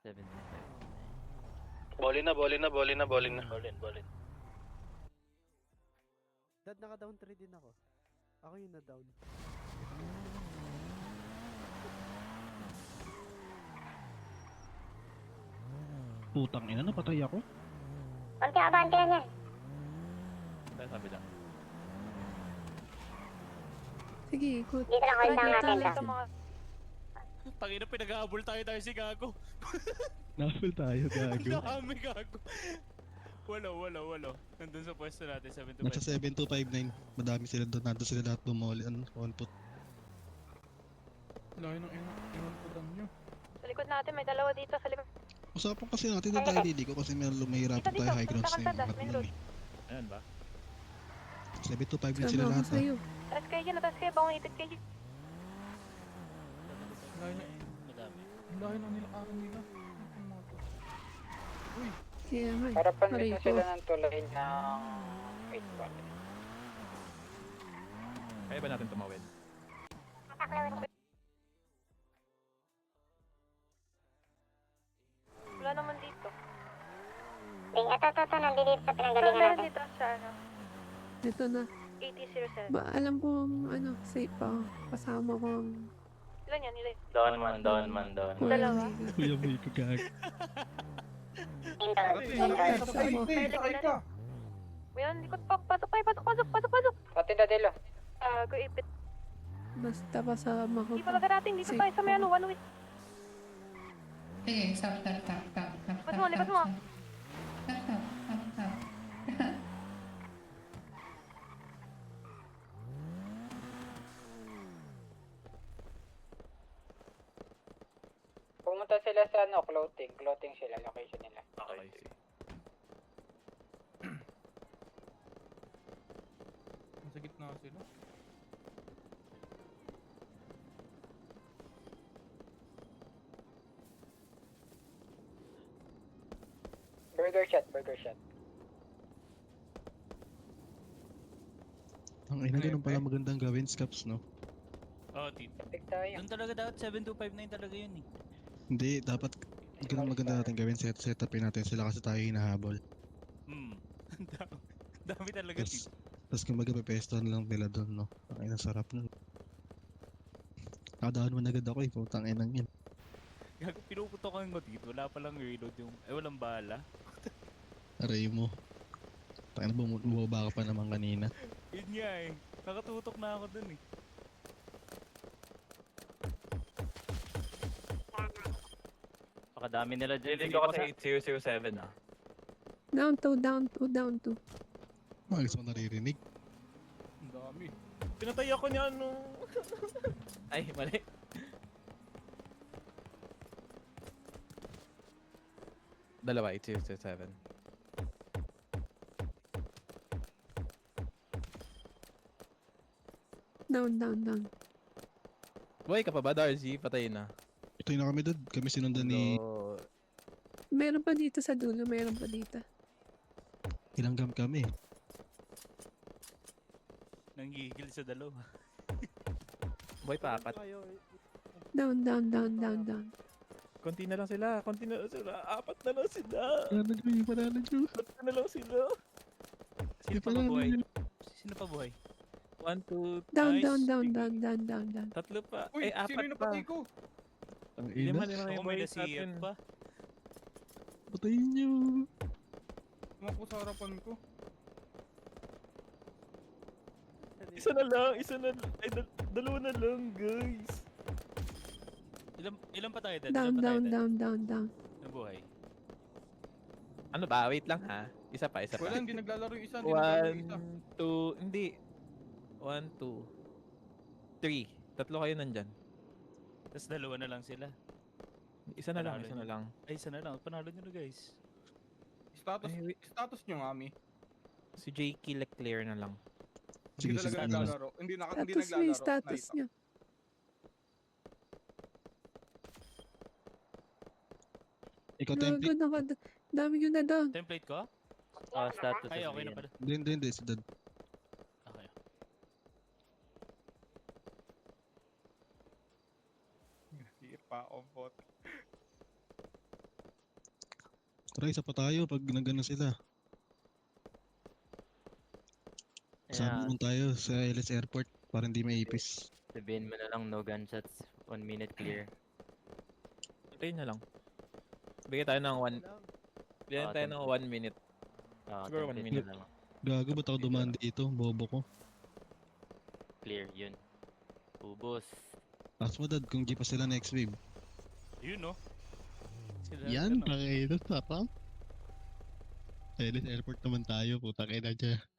75. Boli na. Bolin. Dad, naka-down 3 din ako. Ako yung na-down. Putang ina, napatay ako. Abante na yan. Tayo sabi lang. Sige, ikot. Dito lang ulit ang Target atin. tayo. Tangina, pinag-aabol tayo si Gago. Nakapil tayo, gago. Dami Gago. Walo. Nandun sa pwesto natin, 7 to 5. Nasa 7259. Madami sila doon. Nandun sila lahat bumoli. On put. Layo ng inunputan nyo. Sa likod natin, may dalawa dito sa likod. Usapan kasi natin na tayo liliko kasi may lumahirapan Dito, tayo high grounds punta na ka yung sa mga main nun road. eh. Ayan ba? 7259 sila Sama lahat ako ha. sa'yo. Taas kayo dyan, taas kayo, bawang ipit kayo. Layo na, Madami. layo ng nilakaran nila. Ang mga to. Uy, Kaya nga. Harapan Aray mismo ko. sila ng tulay ng 8 ball. Kaya ba natin tumawid? Wala naman dito. Ito, nandito sa Pero pinanggalingan meron natin. dito sa ano, Ito na. 8007. Ba, alam ko, safe ako. Kasama ko ang... Ilan yan? Ilan? Down man. Dalawa. Kuya may kagag. Sakay ka. Ayan, likod pa. Pasok. Pati Dadelo. Go ipit. Basta kasama ko. Di talaga natin, dito Safe. tayo sa may ano, one way. Sige, stop. Lipat mo. Pumunta sila sa ano, clothing sila, location nila. Okay, see. nasa gitna sila. Burger shot. Ang ina, ganun pala magandang gawin, Scaps, no? Oh, Tito. Tapik tayo. Doon talaga dapat 7259 talaga yun eh. Hindi, dapat ganun maganda natin gawin. Setupin natin sila kasi tayo hinahabol. Dami talaga, Tito. Tapos kumbaga pepestohan lang nila doon, no? Ang ina, sarap nun. Nakadaan mo na agad ako eh, putang inang yun. Gago, pinuputokan ko, Tito. Wala palang reload yung... walang bala. Aray mo. Tangina, bumaba ka pa naman kanina. Yun nga eh. Nakatutok na ako dun eh. Pakadami nila dyan. Hindi ko kasi 8007 ah. Down 2. Mga gusto ko naririnig. Ang dami. Pinatay ako niya ano. Ay, mali. Dalawa, 8007. Down. Buhay ka pa ba, Darcy? Patay na. Ito na kami dad. Kami sinundan ni... So, Meron pa dito sa dulo, meron pa dito. Ilanggam kami. Nanggigil sa dalawa. buhay pa, apat. Down. Konti na lang sila. Apat na lang sila. Panalo nyo. Apat na lang sila. Sino pa mabuhay? Sino pa buhay? 1, 2, Down. Tatlo pa. Uy, Ay, sino apat yung pa. napatay ko? Ang Lima ina. yung Ako may buhay sa nasiyat atin. pa. Patayin nyo. Tumakbo sa harapan ko. Isa na lang. Ay, dalawa na lang, guys. Ilan pa tayo, Dad? Down. Nabuhay. Ano ba? Wait lang ha. Isa pa. Wala, hindi naglalaro yung isa. Hindi naglalaro yung isa. 1, 2, hindi. 1, 2, 3. Tatlo kayo nandyan. Tapos dalawa na lang sila. Isa na lang, Panalo isa na nyo. lang. Ay, isa na lang. Panalo nyo na, guys. Status nyo nga, Mi. Si Jakey Leclerc na lang. Hindi Sige, talaga sige. naglalaro. Hindi Status naglalaro. niya, status Nakita. niya. Ikaw Gago, template. dami yun na down. Template ko? Status. Ay, okay na pala. Hindi. Si dad. Okay. Hindi pa ako bot. Tara, isa pa tayo pag nagano sila. Sama naman tayo sa LS Airport para hindi maipis. Sabihin mo na lang no gunshots, 1 minute clear. Hintayin na lang. Bigyan tayo ng bigyan tayo ng 1 minute. Siguro 1 minute. lang. Gago, ba't ako dumaan dito? Bobo ko. Clear, yun. Ubos. Taas mo dad kung di pa sila next wave. Yun no. Sila, Yan, ano, pakita sarap. LS Airport naman tayo, puta kayo na dyan.